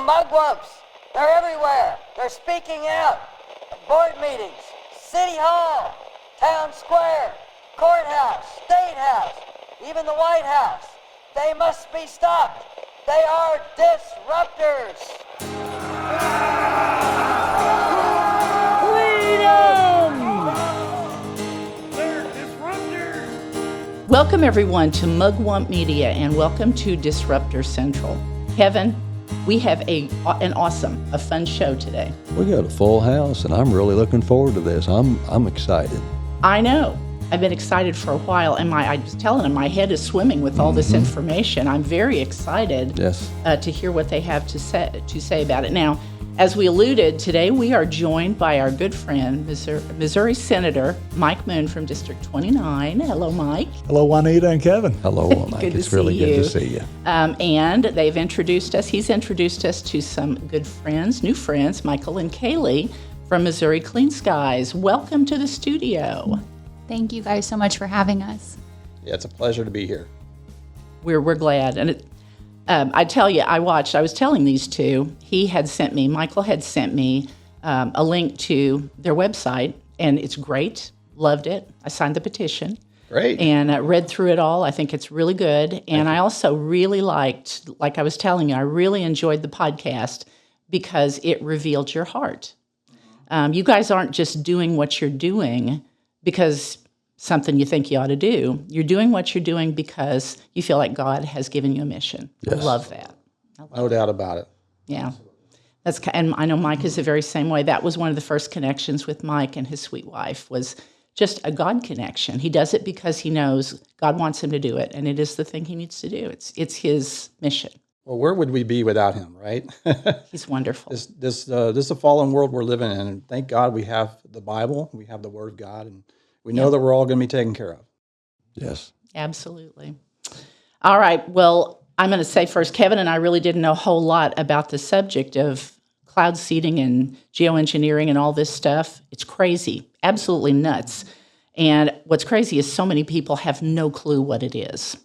mugwumps. They're everywhere. They're speaking out. Board meetings, City Hall, Town Square, Courthouse, State House, even the White House. They must be stopped. They are disruptors. Welcome, everyone, to Mugwump Media, and welcome to Disruptor Central. Kevin, we have a fun show today. We got a full house, and I'm really looking forward to this. I'm excited. I know. I've been excited for a while, and I was telling him my head is swimming with all this information. I'm very excited to hear what they have to say about it. Now, as we alluded, today we are joined by our good friend, Missouri Senator Mike Moon from District 29. Hello, Mike. Hello, Juanita and Kevin. Hello, Mike. It's really good to see you. And they've introduced us. He's introduced us to some good friends, new friends, Michael and Kaylee from MOCleanSkies. Welcome to the studio. Thank you guys so much for having us. Yeah, it's a pleasure to be here. We're glad. And I tell you, I was telling these two, Michael had sent me a link to their website, and it's great. Loved it. I signed the petition. Great. And read through it all. I think it's really good. And I also really liked, like I was telling you, I really enjoyed the podcast because it revealed your heart. You guys aren't just doing what you're doing because something you think you ought to do. You're doing what you're doing because you feel like God has given you a mission. Yes. I love that. No doubt about it. Yeah. And I know Mike is the very same way. That was one of the first connections with Mike and his sweet wife, was just a God connection. He does it because he knows God wants him to do it, and it is the thing he needs to do. It's his mission. Well, where would we be without him, right? He's wonderful. This is a fallen world we're living in, and thank God we have the Bible, we have the Word of God, and we know that we're all going to be taken care of. Yes. Absolutely. All right. Well, I'm going to say first, Kevin and I really didn't know a whole lot about the subject of cloud seeding and geoengineering and all this stuff. It's crazy, absolutely nuts. And what's crazy is so many people have no clue what it is.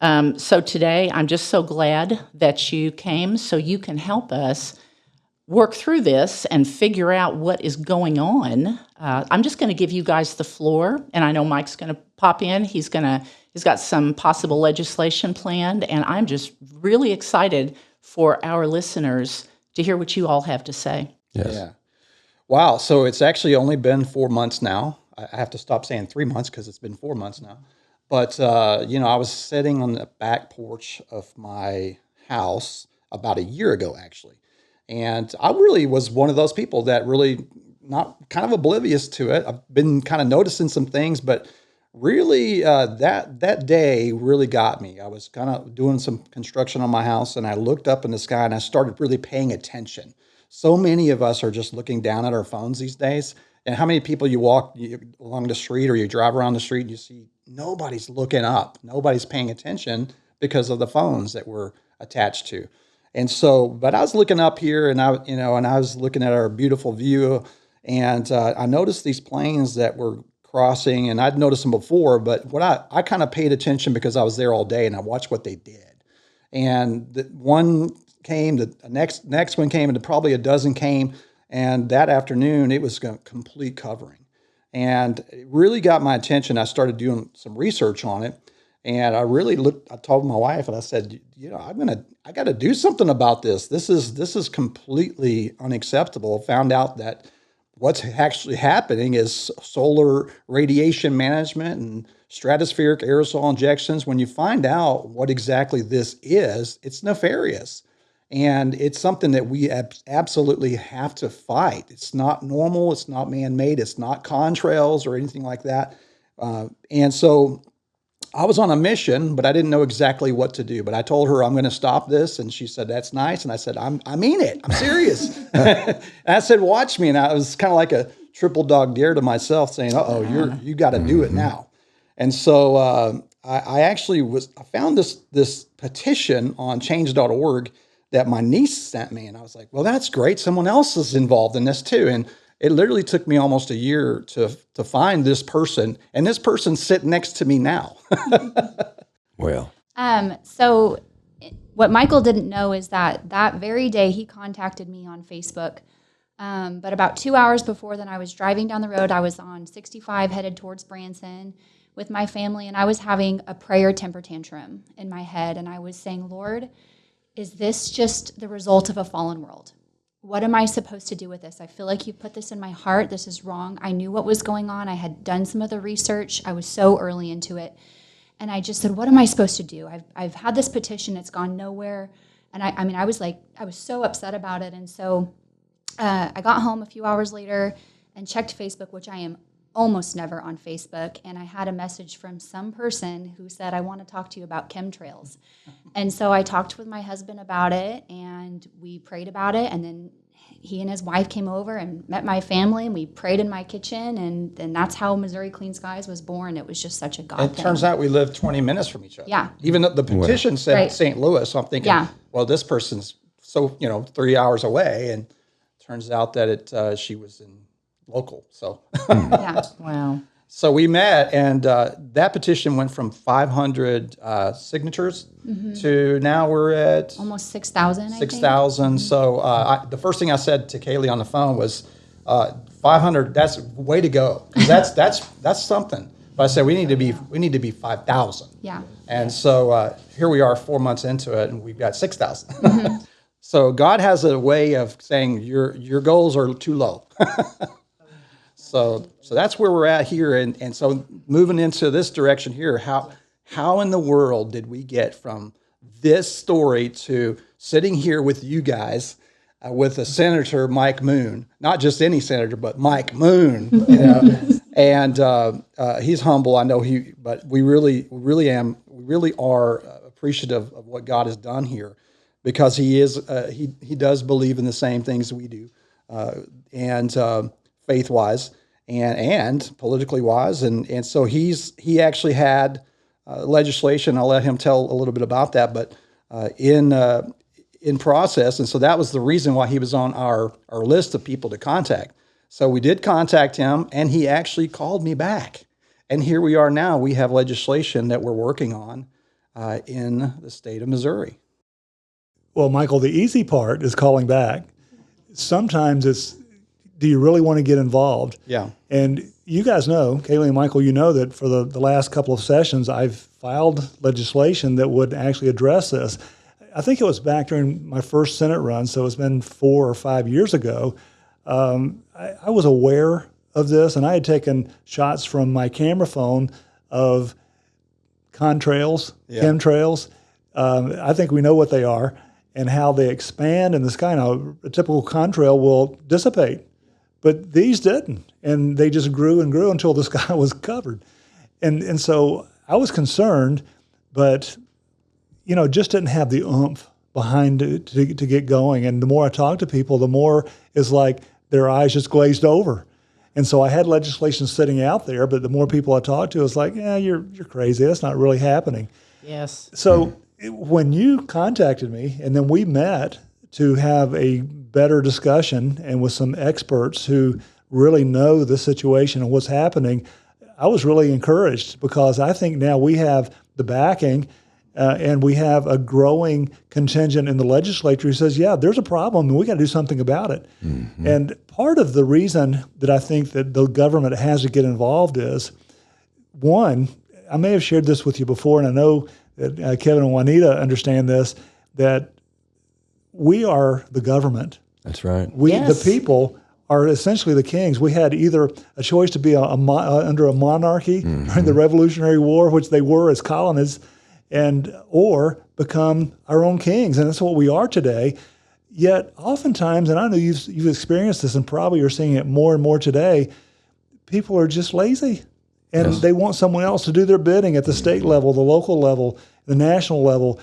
So today, I'm just so glad that you came so you can help us work through this and figure out what is going on. I'm just going to give you guys the floor, and I know Mike's going to pop in. He's got some possible legislation planned, and I'm just really excited for our listeners to hear what you all have to say. Yes. Yeah. Wow. So it's actually only been 4 months now. I have to stop saying 3 months because it's been 4 months now. But, I was sitting on the back porch of my house about a year ago, actually. And I really was one of those people that really not kind of oblivious to it. I've been kind of noticing some things, but really that day really got me. I was kind of doing some construction on my house, and I looked up in the sky and I started really paying attention. So many of us are just looking down at our phones these days. And how many people you walk along the street or you drive around the street and you see nobody's looking up. Nobody's paying attention because of the phones that we're attached to. And so, but I was looking up here, and I was looking at our beautiful view, and I noticed these planes that were crossing, and I'd noticed them before, but what I kind of paid attention because I was there all day, and I watched what they did. And the one came, the next one came, and probably a dozen came, and that afternoon it was complete covering, and it really got my attention. I started doing some research on it. And I told my wife, and I said, I got to do something about this. This is completely unacceptable. Found out that what's actually happening is solar radiation management and stratospheric aerosol injections. When you find out what exactly this is, it's nefarious. And it's something that we absolutely have to fight. It's not normal. It's not man-made. It's not contrails or anything like that. And so I was on a mission, but I didn't know exactly what to do. But I told her I'm going to stop this, and she said, "That's nice." And I said, "I mean it. I'm serious." And I said, "Watch me." And I was kind of like a triple dog dare to myself, saying, you got to do it now." And so I found this petition on change.org that my niece sent me, and I was like, "Well, that's great. Someone else is involved in this too." And it literally took me almost a year to find this person, and this person's sitting next to me now. Well, So what Michael didn't know is that very day he contacted me on Facebook. But about 2 hours before then, I was driving down the road. I was on 65 headed towards Branson with my family, and I was having a prayer temper tantrum in my head. And I was saying, Lord, is this just the result of a fallen world? What am I supposed to do with this? I feel like you put this in my heart. This is wrong. I knew what was going on. I had done some of the research. I was so early into it. And I just said, what am I supposed to do? I've had this petition. It's gone nowhere. And I was so upset about it. And so I got home a few hours later and checked Facebook, which I am almost never on Facebook. And I had a message from some person who said, I want to talk to you about chemtrails. And so I talked with my husband about it, and we prayed about it. And then he and his wife came over and met my family, and we prayed in my kitchen. And that's how Missouri Clean Skies was born. It was just such a God thing. It turns out we live 20 minutes from each other. Yeah. Even though the petition said Right. St. Louis, so I'm thinking, Yeah. well, this person's 3 hours away. And turns out that she was in local. So Yeah. Wow. So we met, and that petition went from 500 signatures to now we're at Almost 6,000, I think. 6,000. So the first thing I said to Kaylee on the phone was 500. That's way to go. 'Cause that's something. But I said we need to be 5,000. Yeah. And so here we are 4 months into it, and we've got 6,000. So God has a way of saying your goals are too low. So that's where we're at here, and so moving into this direction here, how in the world did we get from this story to sitting here with you guys, with a Senator Mike Moon, not just any senator, but Mike Moon, and he's humble, I know but we really are appreciative of what God has done here, because he does believe in the same things we do, and faith-wise and politically wise, and so he actually had legislation. I'll let him tell a little bit about that, but in process, and so that was the reason why he was on our list of people to contact. So we did contact him, and he actually called me back, and here we are now. We have legislation that we're working on in the state of Missouri. Well, Michael, the easy part is calling back. Sometimes it's, do you really want to get involved? Yeah. And you guys know, Kaylee and Michael, you know that for the last couple of sessions, I've filed legislation that would actually address this. I think it was back during my first Senate run, so it's been 4 or 5 years ago. I was aware of this, and I had taken shots from my camera phone of contrails, chemtrails. I think we know what they are and how they expand in the sky. Now, a typical contrail will dissipate, but these didn't, and they just grew and grew until the sky was covered. And so I was concerned, but just didn't have the oomph behind it to get going. And the more I talked to people, the more it's like their eyes just glazed over. And so I had legislation sitting out there, but the more people I talked to, it's like, you're crazy. That's not really happening. Yes. So when you contacted me, and then we met to have a better discussion and with some experts who really know the situation and what's happening, I was really encouraged, because I think now we have the backing and we have a growing contingent in the legislature who says, there's a problem and we got to do something about it. Mm-hmm. And part of the reason that I think that the government has to get involved is, one, I may have shared this with you before, and I know that Kevin and Juanita understand this, that we are the government. That's right. The people, are essentially the kings. We had either a choice to be under a monarchy during the Revolutionary War, which they were as colonists, or become our own kings, and that's what we are today. Yet, oftentimes, and I know you've experienced this, and probably you're seeing it more and more today, people are just lazy, and they want someone else to do their bidding at the state level, the local level, the national level.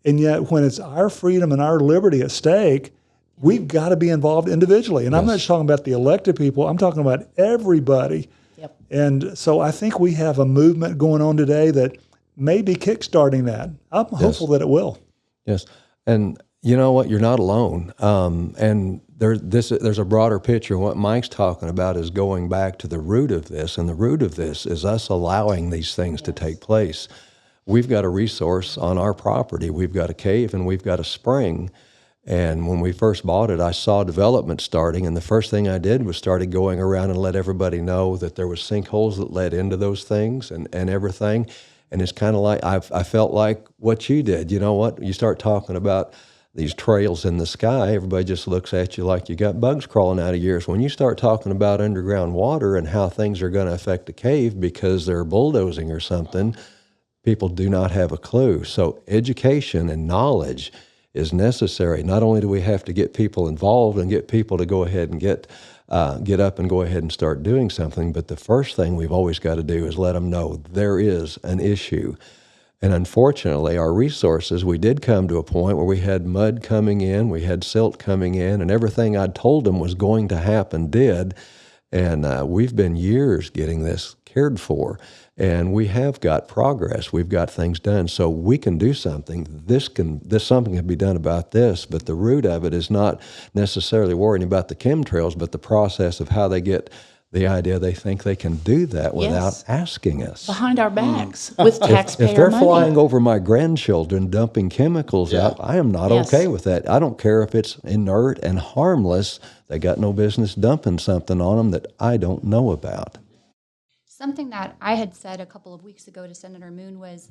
And yet, when it's our freedom and our liberty at stake, we've got to be involved individually. And I'm not just talking about the elected people. I'm talking about everybody. Yep. And so I think we have a movement going on today that may be kickstarting that. I'm hopeful that it will. Yes. And you know what? You're not alone. And there's a broader picture. What Mike's talking about is going back to the root of this. And the root of this is us allowing these things to take place. we've got a resource on our property. We've got a cave and we've got a spring. And when we first bought it, I saw development starting, and the first thing I did was started going around and let everybody know that there was sinkholes that led into those things and everything. And it's kind of like, I felt like what you did. You know what? You start talking about these trails in the sky, everybody just looks at you like you got bugs crawling out of your ears. When you start talking about underground water and how things are going to affect the cave because they're bulldozing or something, people do not have a clue. So education and knowledge is necessary. Not only do we have to get people involved and get people to go ahead and get up and go ahead and start doing something, but the first thing we've always got to do is let them know there is an issue. And unfortunately, our resources, we did come to a point where we had mud coming in, we had silt coming in, and everything I'd told them was going to happen did. And we've been years getting this cared for. And we have got progress. We've got things done. So we can do something. Something can be done about this, but the root of it is not necessarily worrying about the chemtrails, but the process of how they get the idea they think they can do that without asking us. Behind our backs with taxpayer If they're money. flying over my grandchildren dumping chemicals out, I am not okay with that. I don't care if it's inert and harmless. They got no business dumping something on them that I don't know about. Something that I had said a couple of weeks ago to Senator Moon was,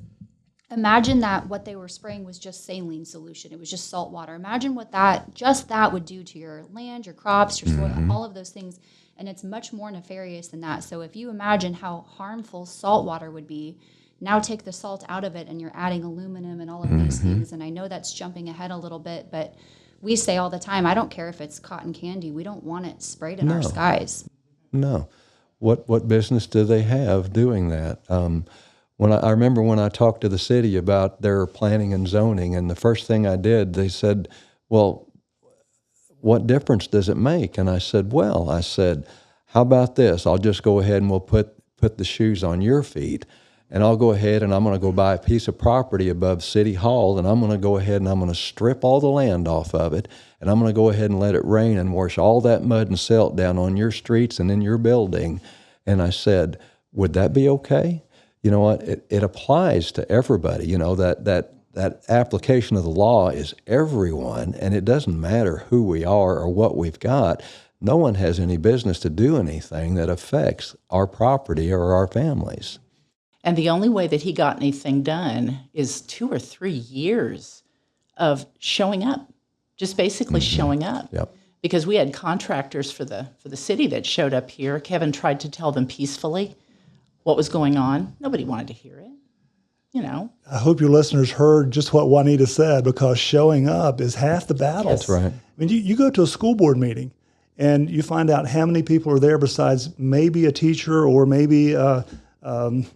imagine that what they were spraying was just saline solution. It was just salt water. Imagine what that would do to your land, your crops, your soil, all of those things. And it's much more nefarious than that. So if you imagine how harmful salt water would be, now take the salt out of it and you're adding aluminum and all of these things. And I know that's jumping ahead a little bit, but we say all the time, I don't care if it's cotton candy. We don't want it sprayed in our skies. No. What business do they have doing that? I remember when I talked to the city about their planning and zoning, and the first thing I did, they said, well, what difference does it make? And I said, how about this? I'll just go ahead and we'll put the shoes on your feet, and I'll go ahead and I'm going to go buy a piece of property above City Hall, and I'm going to go ahead and I'm going to strip all the land off of it, and I'm going to go ahead and let it rain and wash all that mud and silt down on your streets and in your building. And I said, would that be okay? You know what? It applies to everybody. You know, that application of the law is everyone, and it doesn't matter who we are or what we've got. No one has any business to do anything that affects our property or our families. And the only way that he got anything done is 2 or 3 years of showing up, just basically showing up. Yep. Because we had contractors for the city that showed up here. Kevin tried to tell them peacefully what was going on. Nobody wanted to hear it, you know. I hope your listeners heard just what Juanita said, because showing up is half the battle. That's right. I mean, you go to a school board meeting and you find out how many people are there besides maybe a teacher or maybe a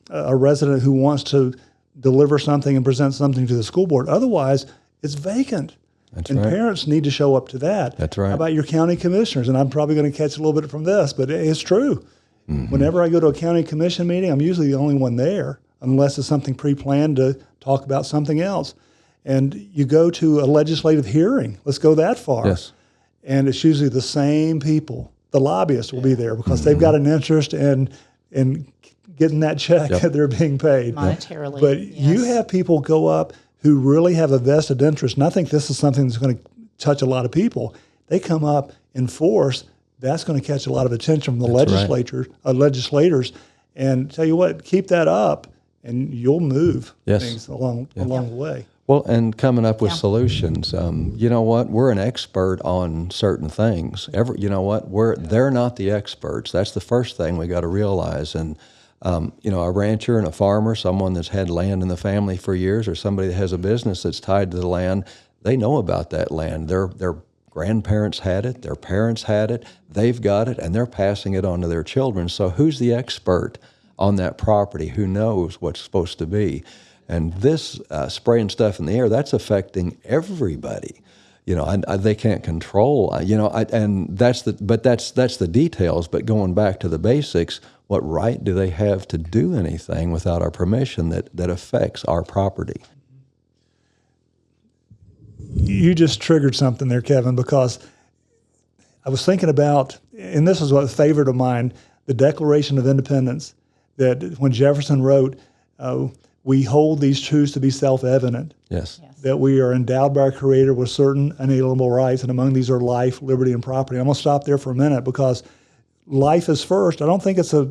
resident who wants to deliver something and present something to the school board. Otherwise, it's vacant. That's and right. Parents need to show up to that. That's right. How about your county commissioners? And I'm probably going to catch a little bit from this, but it's true. Whenever I go to a county commission meeting, I'm usually the only one there, unless it's something pre-planned to talk about something else. And you go to a legislative hearing. Let's go that far. Yes. And it's usually the same people. The lobbyists will be there because they've got an interest in getting that check that they're being paid. Monetarily. But you have people go up who really have a vested interest, and I think this is something that's going to touch a lot of people. They come up in force. That's going to catch a lot of attention from the legislators. And tell you what, keep that up, and you'll move things along the way. Well, and coming up with solutions. You know what? We're an expert on certain things. You know what? They're not the experts. That's the first thing we got to realize. And you know, a rancher and a farmer, someone that's had land in the family for years, or somebody that has a business that's tied to the land, they know about that land. Their grandparents had it, their parents had it, they've got it, and they're passing it on to their children. So who's the expert on that property? Who knows what's supposed to be? And this spraying stuff in the air, that's affecting everybody. You know, they can't control. You know, and that's the details. But going back to the basics, what right do they have to do anything without our permission that affects our property? You just triggered something there, Kevin, because I was thinking about, and this is a favorite of mine, the Declaration of Independence, that when Jefferson wrote, we hold these truths to be self-evident. Yes. That we are endowed by our Creator with certain unalienable rights, and among these are life, liberty, and property. I'm going to stop there for a minute because life is first. I don't think it's a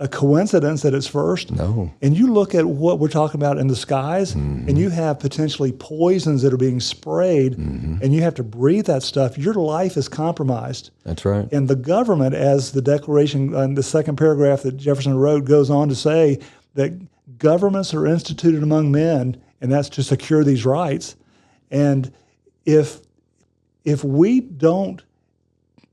coincidence that it's first. No. And you look at what we're talking about in the skies, and you have potentially poisons that are being sprayed, and you have to breathe that stuff. Your life is compromised. That's right. And the government, as the Declaration, the second paragraph that Jefferson wrote, goes on to say that governments are instituted among men, and that's to secure these rights. And if we don't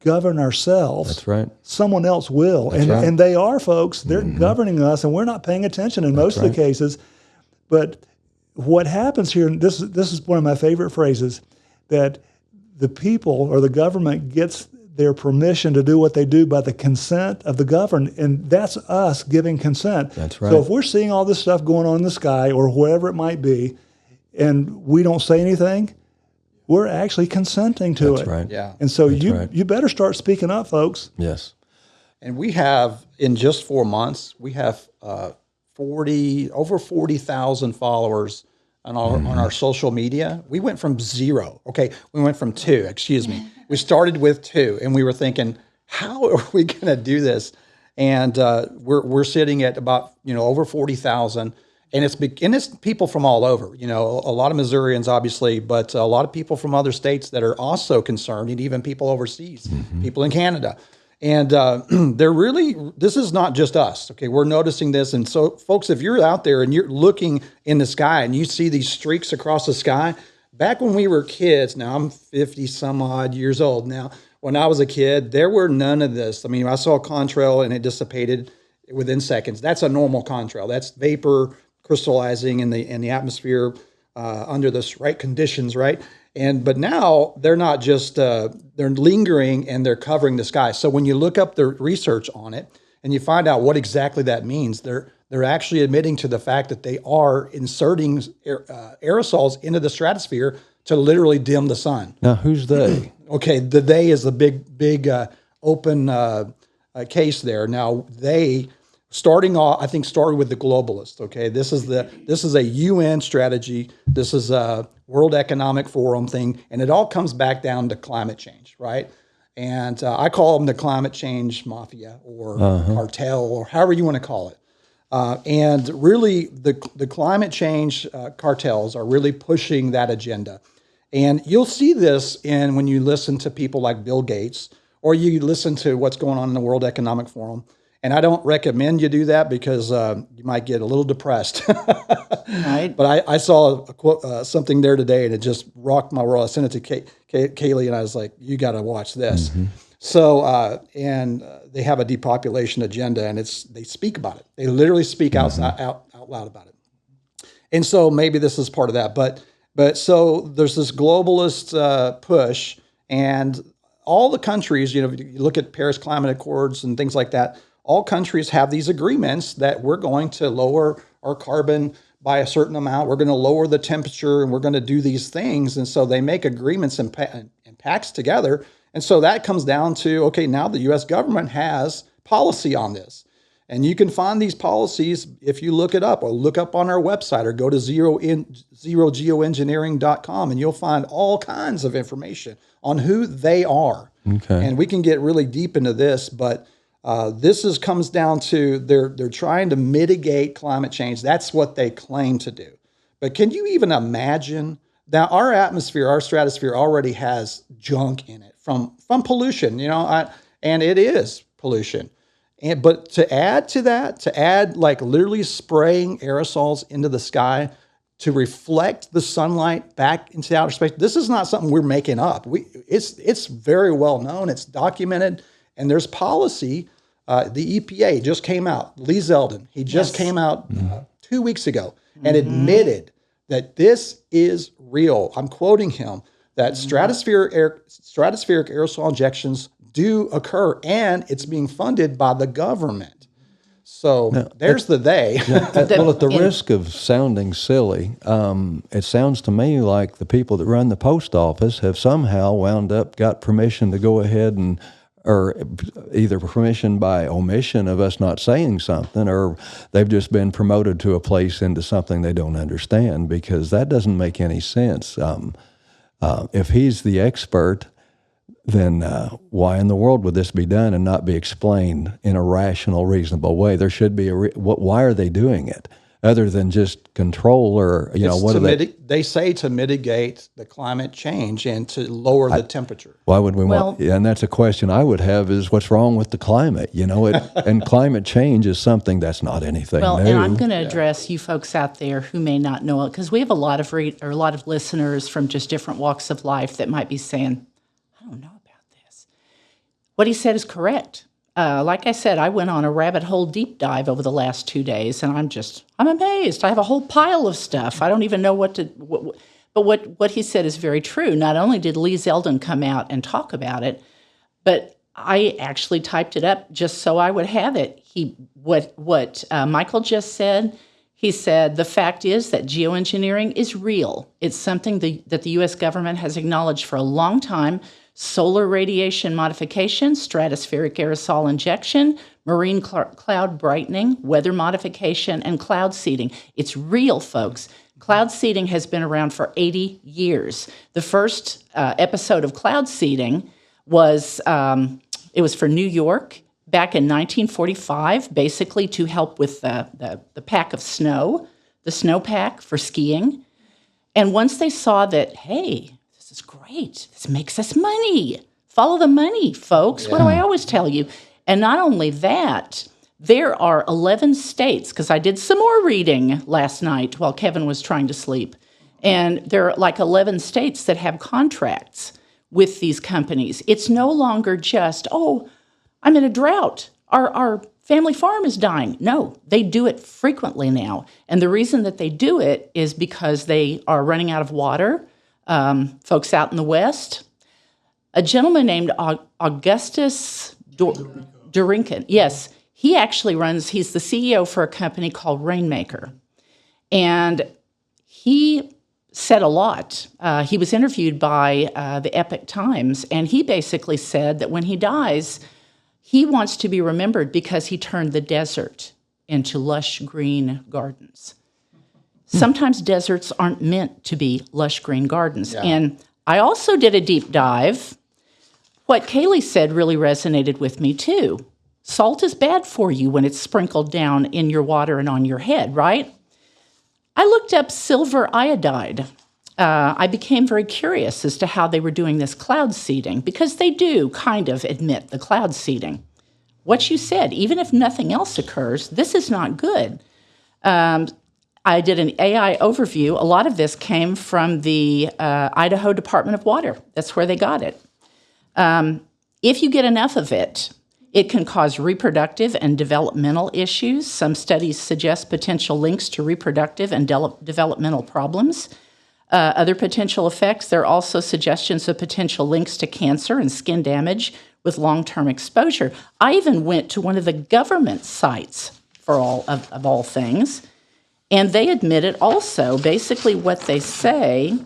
govern ourselves, That's right. someone else will. That's right. And they are, folks. They're governing us, and we're not paying attention in most of the cases. But what happens here, and this is one of my favorite phrases, that the people or the government gets their permission to do what they do by the consent of the governed, and that's us giving consent. That's right. So if we're seeing all this stuff going on in the sky or whatever it might be, and we don't say anything, we're actually consenting to That's it. right. Yeah. And so That's right. you better start speaking up, folks. Yes. And we have, in just 4 months, we have over 40,000 followers on our social media. We went from 0. Okay, we went from 2. Excuse me. We started with 2, and we were thinking, how are we going to do this? And we're sitting at about over 40,000, and it's people from all over. A lot of Missourians, obviously, but a lot of people from other states that are also concerned, and even people overseas, people in Canada. And this is not just us, okay? We're noticing this. And so, folks, if you're out there and you're looking in the sky and you see these streaks across the sky, back when we were kids, now I'm 50 some odd years old now, when I was a kid, there were none of this. I mean, I saw a contrail and it dissipated within seconds. That's a normal contrail. That's vapor crystallizing in the atmosphere under the right conditions, right? But now they're not just, they're lingering and they're covering the sky. So when you look up the research on it and you find out what exactly that means, they're actually admitting to the fact that they are inserting aerosols into the stratosphere to literally dim the sun. Now, who's they? Okay, the they is the big open case there. Now they starting with the globalists. Okay, this is a UN strategy. This is a World Economic Forum thing, and it all comes back down to climate change, right? And I call them the climate change mafia or cartel or however you want to call it. And really, the climate change cartels are really pushing that agenda. And you'll see this when you listen to people like Bill Gates, or you listen to what's going on in the World Economic Forum. And I don't recommend you do that because you might get a little depressed. Right. But I saw a quote, something there today, and it just rocked my world. I sent it to Kaylee, and I was like, you got to watch this. Mm-hmm. So, they have a depopulation agenda, and they speak about it. They literally speak out loud about it. And so maybe this is part of that. But so there's this globalist push, and all the countries, you look at Paris Climate Accords and things like that, all countries have these agreements that we're going to lower our carbon by a certain amount. We're going to lower the temperature, and we're going to do these things. And so they make agreements and pacts together. And so that comes down to, okay, now the U.S. government has policy on this. And you can find these policies if you look it up, or look up on our website, or go to zerogeoengineering.com, and you'll find all kinds of information on who they are. Okay. And we can get really deep into this, but this comes down to they're trying to mitigate climate change. That's what they claim to do. But can you even imagine that our atmosphere, our stratosphere already has junk in it from pollution, and it is pollution. But to add to that, like literally spraying aerosols into the sky to reflect the sunlight back into outer space, this is not something we're making up. It's very well known. It's documented, and there's policy. The EPA just came out. Lee Zeldin, he just came out 2 weeks ago and admitted that this is real. I'm quoting him that stratospheric aerosol injections do occur, and it's being funded by the government. So there's the they. Well, at the risk of sounding silly, it sounds to me like the people that run the post office have somehow got permission to go ahead and or either permission by omission of us not saying something, or they've just been promoted to a place into something they don't understand, because that doesn't make any sense. If he's the expert, then why in the world would this be done and not be explained in a rational, reasonable way? There should be why are they doing it? Other than just control, or what are they say to mitigate the climate change and to lower the temperature. Why would we want? And that's a question I would have: is what's wrong with the climate? And climate change is something that's not anything new. And I'm going to address you folks out there who may not know it, because we have a lot of listeners from just different walks of life that might be saying, "I don't know about this." What he said is correct. Like I said, I went on a rabbit hole deep dive over the last 2 days, and I'm amazed. I have a whole pile of stuff. I don't even know but what he said is very true. Not only did Lee Zeldin come out and talk about it, but I actually typed it up just so I would have it. What Michael just said, he said, the fact is that geoengineering is real. It's something that the U.S. government has acknowledged for a long time. Solar radiation modification, stratospheric aerosol injection, marine cloud brightening, weather modification, and cloud seeding. It's real, folks. Cloud seeding has been around for 80 years. The first episode of cloud seeding was for New York back in 1945, basically to help with the pack of snow, the snowpack for skiing. And once they saw that, hey, this is great. This makes us money. Follow the money, folks. Yeah. What do I always tell you? And not only that, there are 11 states, because I did some more reading last night while Kevin was trying to sleep, and there are like 11 states that have contracts with these companies. It's no longer just, I'm in a drought. Our family farm is dying. No, they do it frequently now. And the reason that they do it is because they are running out of water. Folks out in the West, a gentleman named Augustus Durinkin. Yes, he actually he's the CEO for a company called Rainmaker. And he said a lot. He was interviewed by the Epoch Times, and he basically said that when he dies, he wants to be remembered because he turned the desert into lush green gardens. Sometimes deserts aren't meant to be lush green gardens. Yeah. And I also did a deep dive. What Kaylee said really resonated with me too. Salt is bad for you when it's sprinkled down in your water and on your head, right? I looked up silver iodide. I became very curious as to how they were doing this cloud seeding, because they do kind of admit the cloud seeding. What you said, even if nothing else occurs, this is not good. I did an AI overview. A lot of this came from the Idaho Department of Water. That's where they got it. If you get enough of it, it can cause reproductive and developmental issues. Some studies suggest potential links to reproductive and developmental problems. Other potential effects, there are also suggestions of potential links to cancer and skin damage with long-term exposure. I even went to one of the government sites for all things, and they admit it also. Basically what they say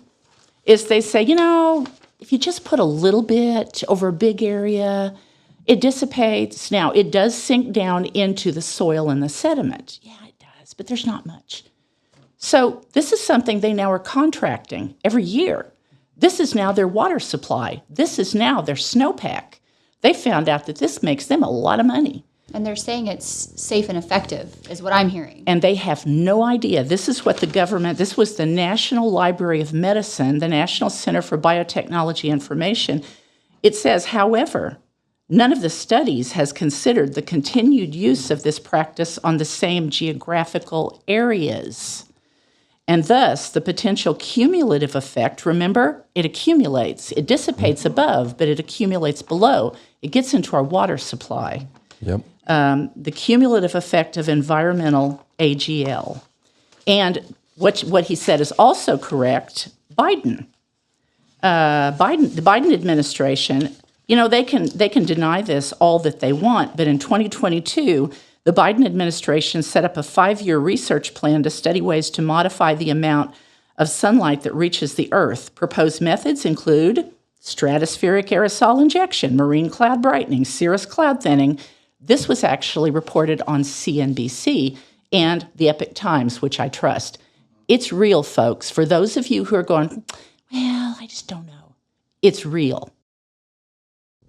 is if you just put a little bit over a big area, it dissipates. Now, it does sink down into the soil and the sediment. Yeah, it does, but there's not much. So this is something they now are contracting every year. This is now their water supply. This is now their snowpack. They found out that this makes them a lot of money. And they're saying it's safe and effective, is what I'm hearing. And they have no idea. This is what this was the National Library of Medicine, the National Center for Biotechnology Information. It says, however, none of the studies has considered the continued use of this practice on the same geographical areas. And thus, the potential cumulative effect, remember, it accumulates. It dissipates above, but it accumulates below. It gets into our water supply. Yep. The cumulative effect of environmental AGL. And what he said is also correct. The Biden administration, they can deny this all that they want, but in 2022, the Biden administration set up a 5-year research plan to study ways to modify the amount of sunlight that reaches the Earth. Proposed methods include stratospheric aerosol injection, marine cloud brightening, cirrus cloud thinning. This was actually reported on CNBC and the Epoch Times, which I trust. It's real, folks. For those of you who are going, well, I just don't know. It's real.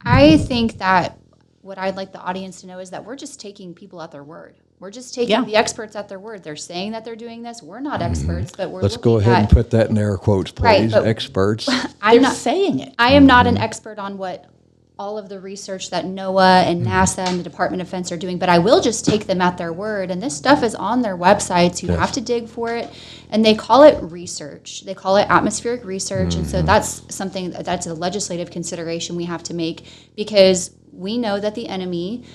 I think that what I'd like the audience to know is that we're just taking people at their word. We're just taking the experts at their word. They're saying that they're doing this. We're not experts, but we're Let's looking go ahead at, and put that in air quotes, please. Right, Experts. I'm They're not saying it. I am not an expert on what all of the research that NOAA and NASA and the Department of Defense are doing, but I will just take them at their word. And this stuff is on their websites. You have to dig for it. And they call it research. They call it atmospheric research. And so that's something that's a legislative consideration we have to make, because we know that the enemy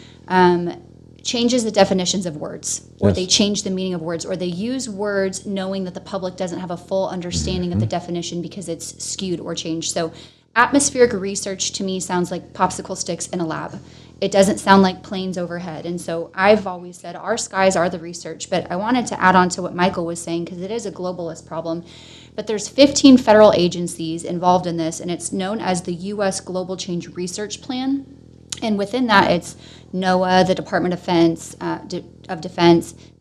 changes the definitions of words, or they change the meaning of words, or they use words knowing that the public doesn't have a full understanding of the definition because it's skewed or changed. So atmospheric research to me sounds like popsicle sticks in a lab. It doesn't sound like planes overhead. And so I've always said our skies are the research, but I wanted to add on to what Michael was saying, because it is a globalist problem. But there's 15 federal agencies involved in this, and it's known as the U.S. Global Change Research Plan. And within that, it's NOAA, the Department of Defense,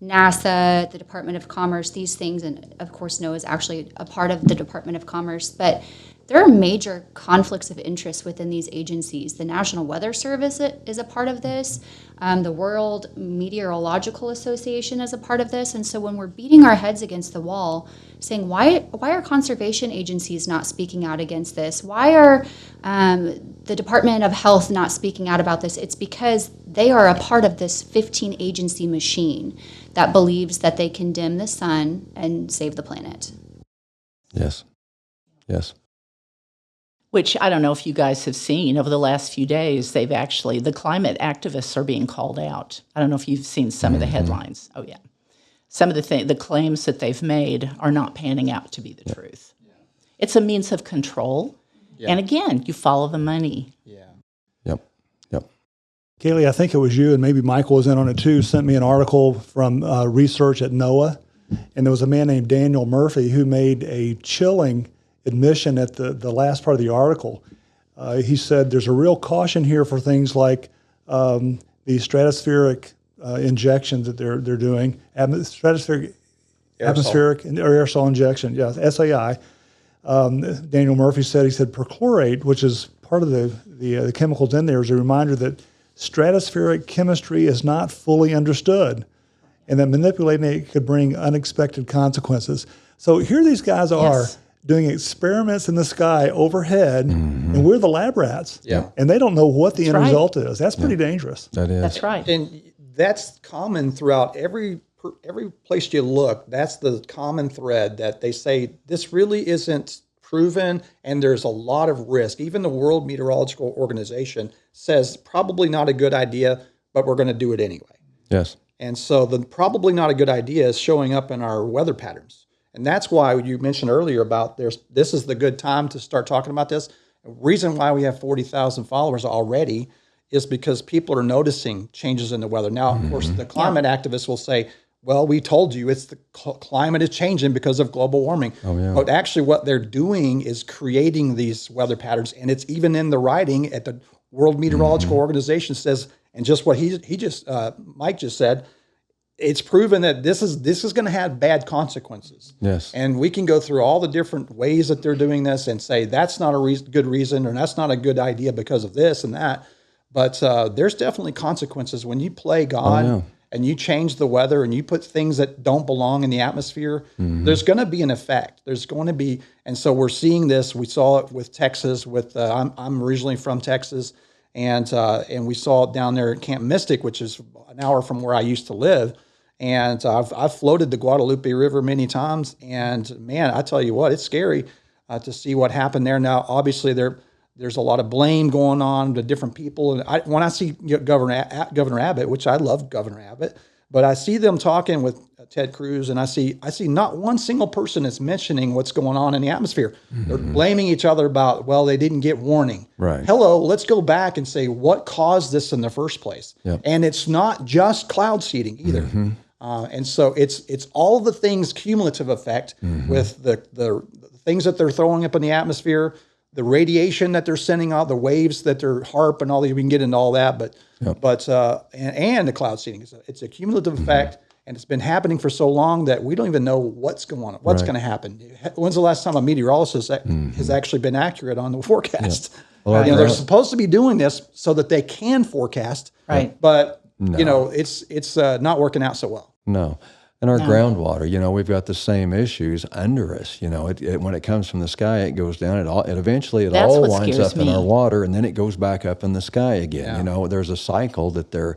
NASA, the Department of Commerce, these things. And of course, NOAA is actually a part of the Department of Commerce. But there are major conflicts of interest within these agencies. The National Weather Service is a part of this. The World Meteorological Association is a part of this. And so when we're beating our heads against the wall, saying, why are conservation agencies not speaking out against this? Why are the Department of Health not speaking out about this? It's because they are a part of this 15 agency machine that believes that they can dim the sun and save the planet. Yes. Which I don't know if you guys have seen over the last few days, the climate activists are being called out. I don't know if you've seen some of the headlines. Oh, yeah. Some of the claims that they've made are not panning out to be the truth. Yeah. It's a means of control. Yeah. And again, you follow the money. Yeah. Yep. Kaylee, I think it was you, and maybe Michael was in on it too, sent me an article from research at NOAA. And there was a man named Daniel Murphy who made a chilling admission at the last part of the article. He said there's a real caution here for things like the stratospheric injections that they're doing, atmospheric aerosol injection, SAI. Daniel Murphy said, perchlorate, which is part of the chemicals in there, is a reminder that stratospheric chemistry is not fully understood, and that manipulating it could bring unexpected consequences. So here these guys are doing experiments in the sky overhead, and we're the lab rats. Yeah. And they don't know what the end result is. That's pretty dangerous. That is. That's right. And that's common throughout every place you look. That's the common thread, that they say this really isn't proven and there's a lot of risk. Even the World Meteorological Organization says probably not a good idea, but we're going to do it anyway. Yes. And so the probably not a good idea is showing up in our weather patterns. And that's why you mentioned earlier about this is the good time to start talking about this. The reason why we have 40,000 followers already is because people are noticing changes in the weather. Now, of course, the climate activists will say, well, we told you it's the climate is changing because of global warming. Oh, yeah. But actually what they're doing is creating these weather patterns. And it's even in the writing at the World Meteorological Organization says, and just what Mike just said, it's proven that this is going to have bad consequences. Yes. And we can go through all the different ways that they're doing this and say that's not a good reason, or that's not a good idea because of this and that. But there's definitely consequences when you play God and you change the weather and you put things that don't belong in the atmosphere. There's going to be an effect. There's going to be, and so we're seeing this. We saw it with Texas. I'm originally from Texas, and we saw it down there at Camp Mystic, which is an hour from where I used to live. And I've floated the Guadalupe River many times, and man, I tell you what, it's scary to see what happened there. Now, obviously, there's a lot of blame going on to different people. And when I see Governor Abbott, which I love Governor Abbott, but I see them talking with Ted Cruz, and I see not one single person is mentioning what's going on in the atmosphere. They're blaming each other about, well, they didn't get warning. Right. Hello, let's go back and say what caused this in the first place. Yep. And it's not just cloud seeding either. And so it's all the things, cumulative effect with the things that they're throwing up in the atmosphere, the radiation that they're sending out, the waves that they're HARP and all that. We can get into all that, but and the cloud seeding. It's a cumulative effect, and it's been happening for so long that we don't even know what's going on, what's going to happen. When's the last time a meteorologist has actually been accurate on the forecast? Well, they're supposed to be doing this so that they can forecast, right? But it's not working out so well. No. And our groundwater, we've got the same issues under us. When it comes from the sky, it goes down. Eventually it That's all what winds scares up in me. our water, and then it goes back up in the sky again. There's a cycle that they're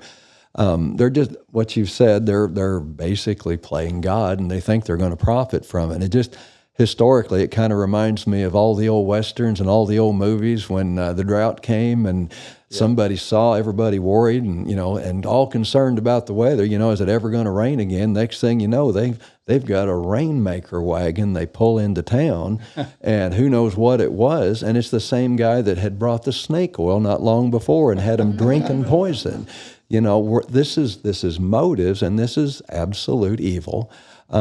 just what you've said. They're basically playing God, and they think they're going to profit from it. And it just historically, it kind of reminds me of all the old westerns and all the old movies when the drought came and somebody saw everybody worried and all concerned about the weather. Is it ever going to rain again? Next thing you know, they've got a rainmaker wagon they pull into town, and who knows what it was. And it's the same guy that had brought the snake oil not long before and had them drinking poison. This is motives, and this is absolute evil.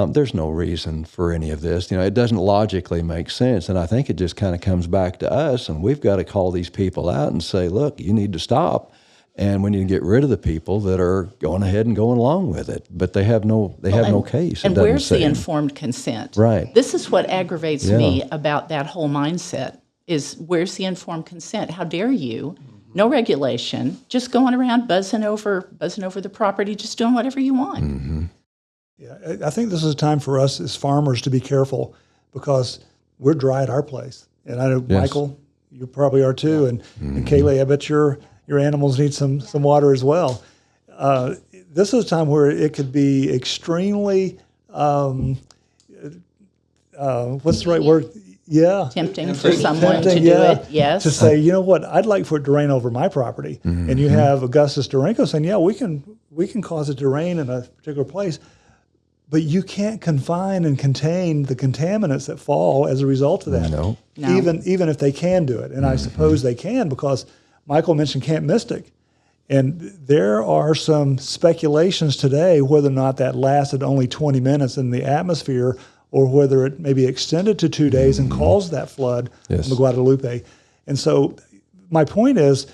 There's no reason for any of this. It doesn't logically make sense. And I think it just kind of comes back to us, and we've got to call these people out and say, look, you need to stop. And we need to get rid of the people that are going ahead and going along with it. But they have no case. And where's the informed consent? Right. This is what aggravates me about that whole mindset is where's the informed consent? How dare you? No regulation, just going around buzzing over the property, just doing whatever you want. Mm-hmm. Yeah, I think this is a time for us as farmers to be careful because we're dry at our place. And I know, Michael, you probably are too. And Kaylee, I bet your animals need some water as well. This is a time where it could be extremely, what's the right word? Yeah. Tempting for someone to do it, yes. To say, you know what, I'd like for it to rain over my property. Mm-hmm. And you have Augustus Durenko saying, we can cause it to rain in a particular place. But you can't confine and contain the contaminants that fall as a result of that. No. Even if they can do it. And I suppose they can because Michael mentioned Camp Mystic. And there are some speculations today whether or not that lasted only 20 minutes in the atmosphere or whether it maybe extended to 2 days and caused that flood in the Guadalupe. And so my point is,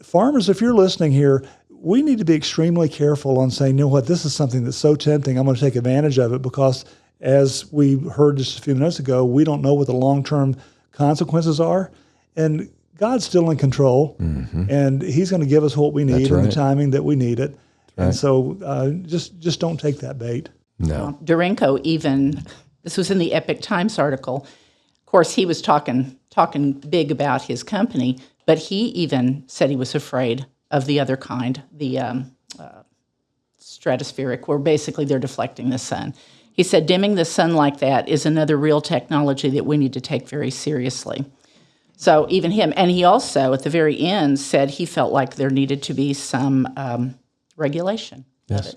farmers, if you're listening here, we need to be extremely careful on saying, you know what, this is something that's so tempting, I'm going to take advantage of it because as we heard just a few minutes ago, we don't know what the long-term consequences are. And God's still in control, and He's going to give us what we need in the timing that we need it. And so just don't take that bait. No. Durenko even, this was in the Epic Times article. Of course, he was talking big about his company, but he even said he was afraid of the other kind, the stratospheric, where basically they're deflecting the sun. He said dimming the sun like that is another real technology that we need to take very seriously. So even him, and he also at the very end said he felt like there needed to be some regulation of it.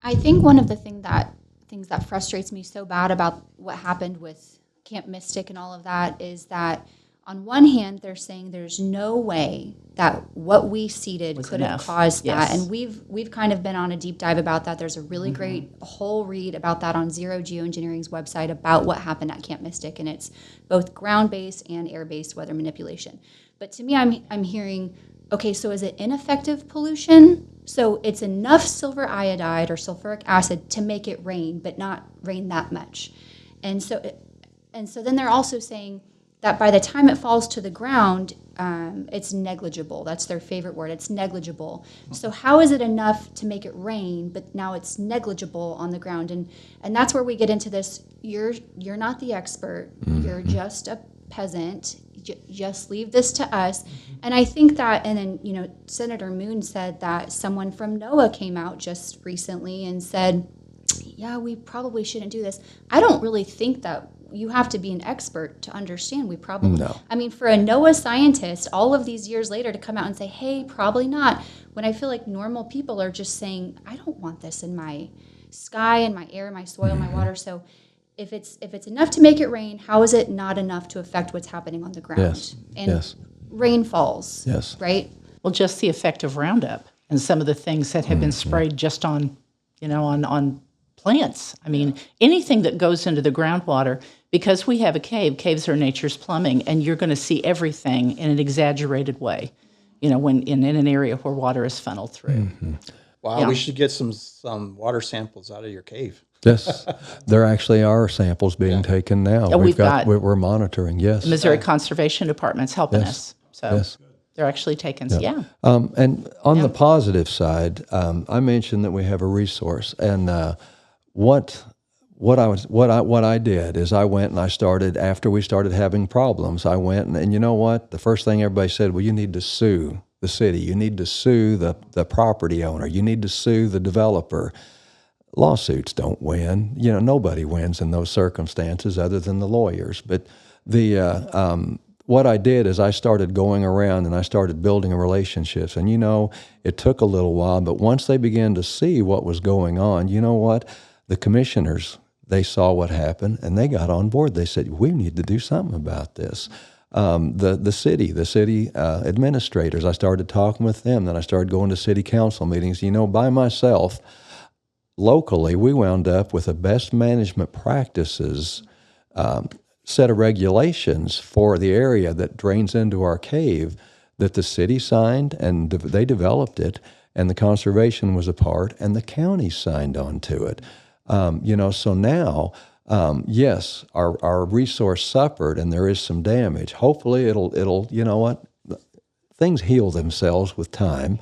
I think one of the things that frustrates me so bad about what happened with Camp Mystic and all of that is that on one hand, they're saying there's no way that what we seeded could have caused that. And we've kind of been on a deep dive about that. There's a really great whole read about that on Zero Geoengineering's website about what happened at Camp Mystic. And it's both ground-based and air-based weather manipulation. But to me, I'm hearing, okay, so is it ineffective pollution? So it's enough silver iodide or sulfuric acid to make it rain, but not rain that much. And so then they're also saying that by the time it falls to the ground, it's negligible. That's their favorite word. It's negligible. So how is it enough to make it rain, but now it's negligible on the ground? And that's where we get into this. You're not the expert. You're just a peasant. Just leave this to us. And I think that, and then, Senator Moon said that someone from NOAA came out just recently and said, yeah, we probably shouldn't do this. I don't really think that you have to be an expert to understand. We probably, no. I mean, for a NOAA scientist, all of these years later to come out and say, hey, probably not, when I feel like normal people are just saying, I don't want this in my sky and my air, my soil, my water. So if it's enough to make it rain, how is it not enough to affect what's happening on the ground? Yes. And rain falls, right? Well, just the effect of Roundup and some of the things that have been sprayed just on, on plants. I mean, anything that goes into the groundwater Because we have a cave, caves are nature's plumbing, and you're going to see everything in an exaggerated way, when in an area where water is funneled through. Wow, we should get some water samples out of your cave. Yes, there actually are samples being taken now. Yeah, we're monitoring. Yes, the Missouri Conservation Department's helping us. So Yes. they're actually taking, And on the positive side, I mentioned that we have a resource, and what I did is I went and I started, after we started having problems, I went and you know what? The first thing everybody said, well, you need to sue the city. You need to sue the property owner. You need to sue the developer. Lawsuits don't win. Nobody wins in those circumstances other than the lawyers. But what I did is I started going around and I started building relationships. And it took a little while, but once they began to see what was going on, you know what? The commissioners, they saw what happened and they got on board. They said, we need to do something about this. The city administrators, I started talking with them. Then I started going to city council meetings. By myself, locally, we wound up with a best management practices set of regulations for the area that drains into our cave that the city signed, and they developed it, and the conservation was a part, and the county signed on to it. So now, yes, our resource suffered, and there is some damage. Hopefully, it'll things heal themselves with time.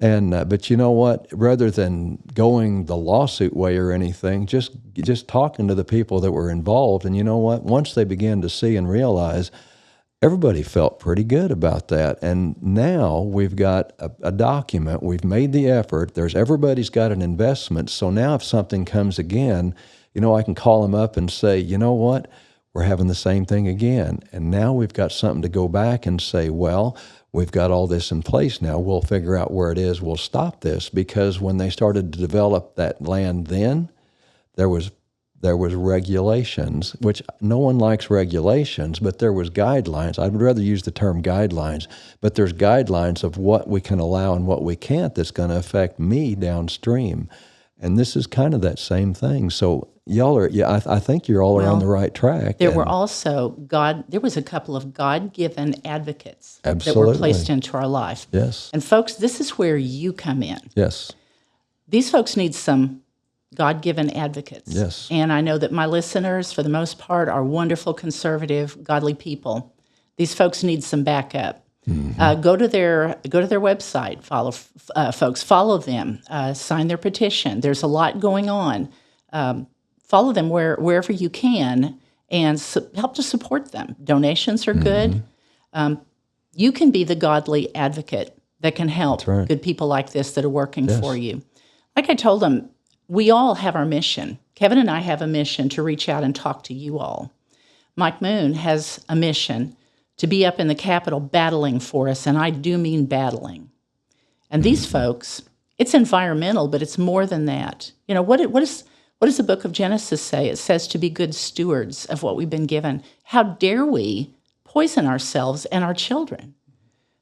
And but you know what? Rather than going the lawsuit way or anything, just talking to the people that were involved, and you know what? Once they began to see and realize, everybody felt pretty good about that. And now we've got a document. We've made the effort. Everybody's got an investment. So now if something comes again, I can call them up and say, you know what? We're having the same thing again. And now we've got something to go back and say, well, we've got all this in place now. We'll figure out where it is. We'll stop this. Because when they started to develop that land then, there was regulations, which no one likes regulations, but there was guidelines. I'd rather use the term guidelines, but there's guidelines of what we can allow and what we can't that's going to affect me downstream. And this is kind of that same thing. So I think you're all on the right track. There was a couple of God-given advocates that were Absolutely. placed into our life. Yes. And folks, this is where you come in. Yes. These folks need some God-given advocates. Yes. And I know that my listeners, for the most part, are wonderful, conservative, godly people. These folks need some backup. Mm-hmm. Go to their website. Follow them. Sign their petition. There's a lot going on. Follow them wherever you can, and help to support them. Donations are good. You can be the godly advocate that can help good people like this that are working for you. Like I told them, we all have our mission. Kevin and I have a mission to reach out and talk to you all. Mike Moon has a mission to be up in the Capitol battling for us, and I do mean battling. And these folks, it's environmental, but it's more than that. What does the book of Genesis say? It says to be good stewards of what we've been given. How dare we poison ourselves and our children?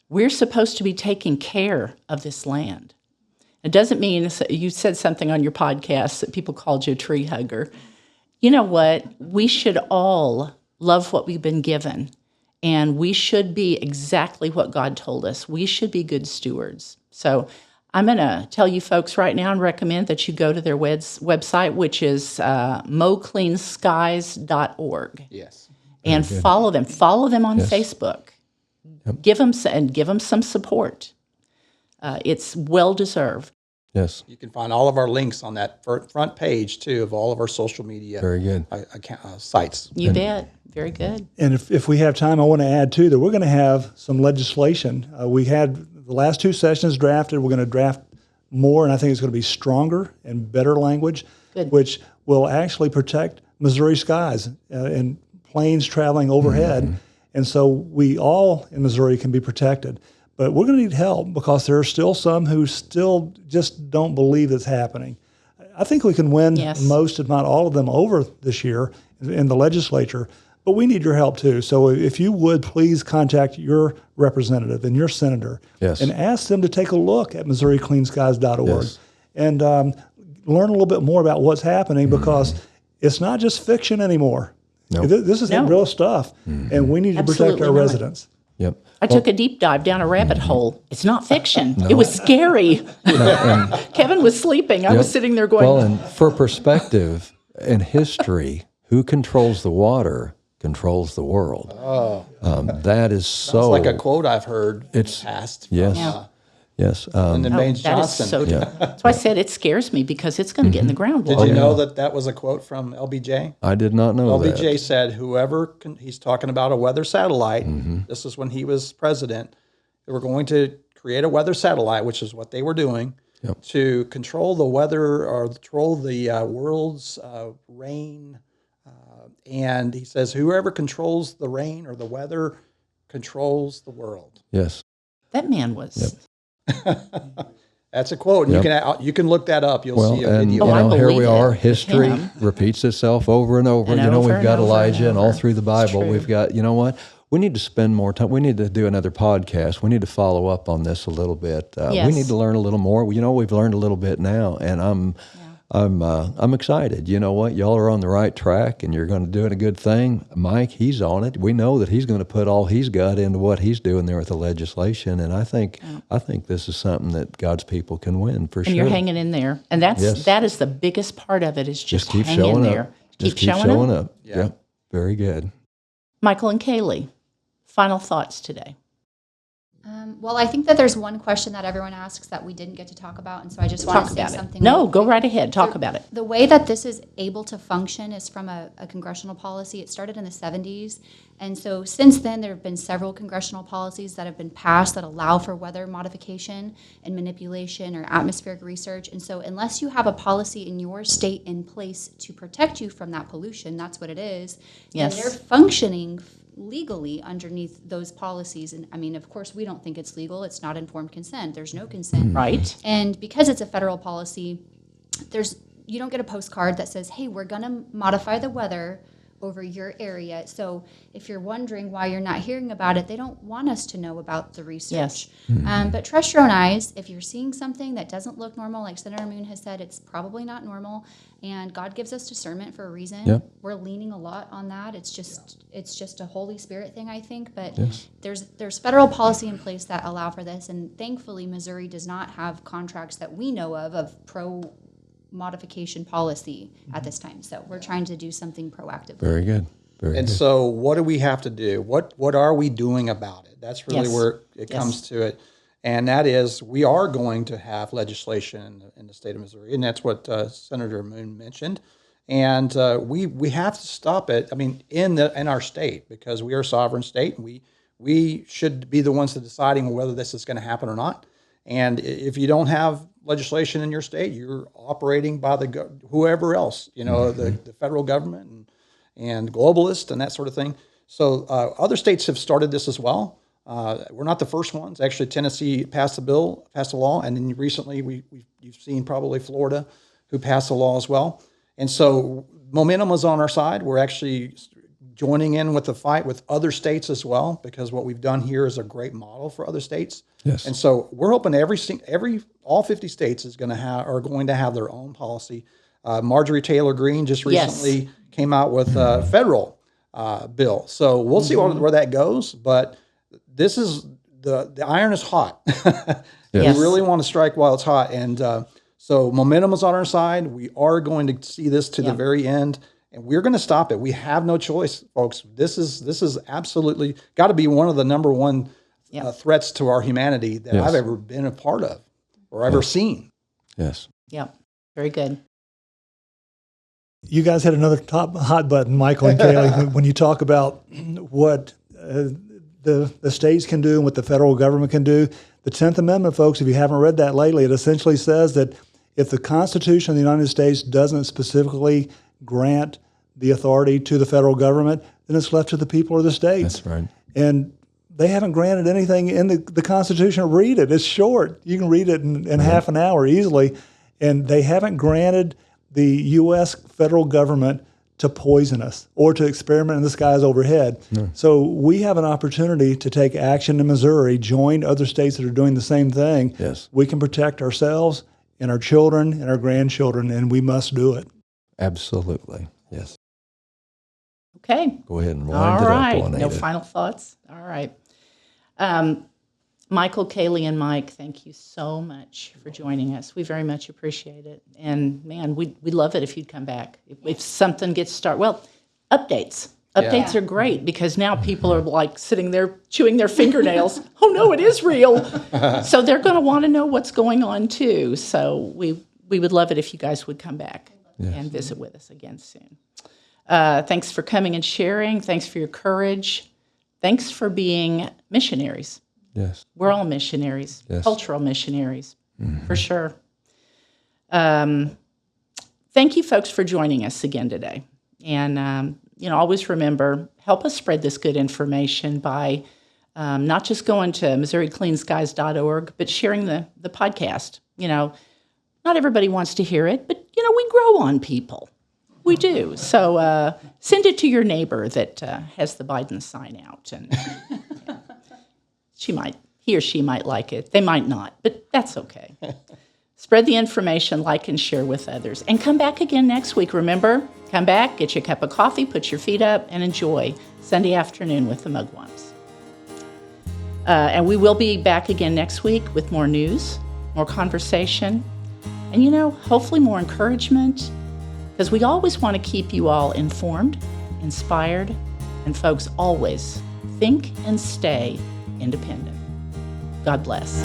We're supposed to be taking care of this land. It doesn't mean, you said something on your podcast that people called you a tree hugger. You know what? We should all love what we've been given, and we should be exactly what God told us. We should be good stewards. So I'm going to tell you folks right now and recommend that you go to their website, which is MOCleanSkies.org. Yes. And follow them. Follow them on Facebook. Yep. Give them some support. It's well-deserved. Yes. You can find all of our links on that front page, too, of all of our social media Very good. Sites. You bet. Very good. And if we have time, I want to add, too, that we're going to have some legislation. We had the last two sessions drafted. We're going to draft more, and I think it's going to be stronger and better language, which will actually protect Missouri skies and planes traveling overhead. Mm-hmm. And so we all in Missouri can be protected. But we're going to need help because there are still some who still just don't believe it's happening. I think we can win most, if not all of them, over this year in the legislature. But we need your help, too. So if you would, please contact your representative and your senator and ask them to take a look at MissouriCleanSkies.org and learn a little bit more about what's happening because it's not just fiction anymore. Nope. This is No. real stuff, and we need to protect Absolutely our not. residents. Yep. I took a deep dive down a rabbit hole. It's not fiction. It was scary. Kevin was sleeping. I was sitting there going, Well, and for perspective, in history, who controls the water controls the world. That is so. It's like a quote I've heard It's- past. yes. From, Yes. Lyndon Baines that is Johnson. so That's why I said it scares me because it's going to get in the groundwater. Did you know that was a quote from LBJ? I did not know LBJ that. said, he's talking about a weather satellite. This is when he was president. They were going to create a weather satellite, which is what they were doing, to control the weather or control the world's rain. And he says, whoever controls the rain or the weather controls the world. Yes. That man was. That's a quote. And you can look that up. You'll see a and video. Oh, I here we believe are. it. History Him. repeats itself over and over. And We've over got and over Elijah and and all over. through the Bible. true. We've got, you know what? We need to spend more time. We need to do another podcast. We need to follow up on this a little bit. Yes. We need to learn a little more. We've learned a little bit now, and I'm excited. You know what? Y'all are on the right track, and you're going to do a good thing. Mike, he's on it. We know that he's going to put all he's got into what he's doing there with the legislation, and I think this is something that God's people can win for And sure. you're hanging in there. And that is the biggest part of it is just keep hang showing in up. there. Just Keep showing up. Yeah. Yep. Very good. Michael and Kaylee, final thoughts today. Well, I think that there's one question that everyone asks that we didn't get to talk about, and so I just want Talk to say about it. something. No, real go quick. right ahead. Talk about it. The way that this is able to function is from a congressional policy. It started in the 70s, and so since then there have been several congressional policies that have been passed that allow for weather modification and manipulation or atmospheric research. And so unless you have a policy in your state in place to protect you from that pollution, that's what it is, Yes. then they're functioning legally underneath those policies. And I mean, of course, we don't think it's legal. It's not informed consent. There's no consent. Right? And because it's a federal policy, you don't get a postcard that says, hey, we're going to modify the weather over your area. So if you're wondering why you're not hearing about it, they don't want us to know about the research. Yes. But trust your own eyes. If you're seeing something that doesn't look normal, like Senator Moon has said, it's probably not normal. And God gives us discernment for a reason. Yep. We're leaning a lot on that. It's just a Holy Spirit thing, I think. But there's federal policy in place that allow for this. And thankfully, Missouri does not have contracts that we know of pro modification policy at this time. So we're trying to do something proactively. Very good. Very And good. so what do we have to do? What are we doing about it? That's really Yes. where it comes to it. And that is, we are going to have legislation in the state of Missouri, and that's what Senator Moon mentioned. And we have to stop it. I mean, in our state, because we are a sovereign state, and we should be the ones that deciding whether this is going to happen or not. And if you don't have legislation in your state, you're operating by whoever else, the federal government and globalists and that sort of thing. So other states have started this as well. We're not the first ones. Actually, Tennessee passed a law, and then recently you've seen probably Florida, who passed a law as well. And so momentum is on our side. We're actually joining in with the fight with other states as well, because what we've done here is a great model for other states. Yes. And so we're hoping all 50 states are going to have their own policy. Marjorie Taylor Greene just recently came out with a federal bill. So we'll see where that goes. But this is the iron is hot. Yes. We really want to strike while it's hot. And so momentum is on our side. We are going to see this to the very end. And we're going to stop it. We have no choice, folks. This is absolutely got to be one of the number one threats to our humanity that I've ever been a part of or ever seen. Yes. Yep. Very good. You guys had another top hot button, Michael and Kaylee, when you talk about what the states can do and what the federal government can do. The 10th Amendment, folks, if you haven't read that lately, it essentially says that if the Constitution of the United States doesn't specifically grant the authority to the federal government, then it's left to the people or the states. That's right. And they haven't granted anything in the Constitution. Read it. It's short. You can read it in half an hour easily. And they haven't granted the U.S. federal government to poison us or to experiment in the skies overhead. No. So we have an opportunity to take action in Missouri, join other states that are doing the same thing. Yes. We can protect ourselves and our children and our grandchildren, and we must do it. Absolutely. Yes. Okay. Go ahead and wind All it right. up, Juanita. No final thoughts? All right. Michael, Kaylee, and Mike, thank you so much for joining us. We very much appreciate it. And, man, we'd love it if you'd come back. If something gets started. Well, updates. Updates are great because now people are like sitting there chewing their fingernails. Oh, no, it is real. So they're going to want to know what's going on, too. So we would love it if you guys would come back and visit with us again soon. Thanks for coming and sharing. Thanks for your courage. Thanks for being missionaries. Yes. We're all missionaries, cultural missionaries, for sure. Thank you, folks, for joining us again today. And, always remember, help us spread this good information by not just going to MissouriCleanSkies.org, but sharing the podcast. Not everybody wants to hear it, but, we grow on people. We do. So send it to your neighbor that has the Biden sign out. And he or she might like it. They might not, but that's okay. Spread the information, like and share with others. And come back again next week. Remember, come back, get you a cup of coffee, put your feet up, and enjoy Sunday afternoon with the Mugwumps. And we will be back again next week with more news, more conversation, and, hopefully more encouragement, because we always want to keep you all informed, inspired, and folks, always think and stay independent. God bless.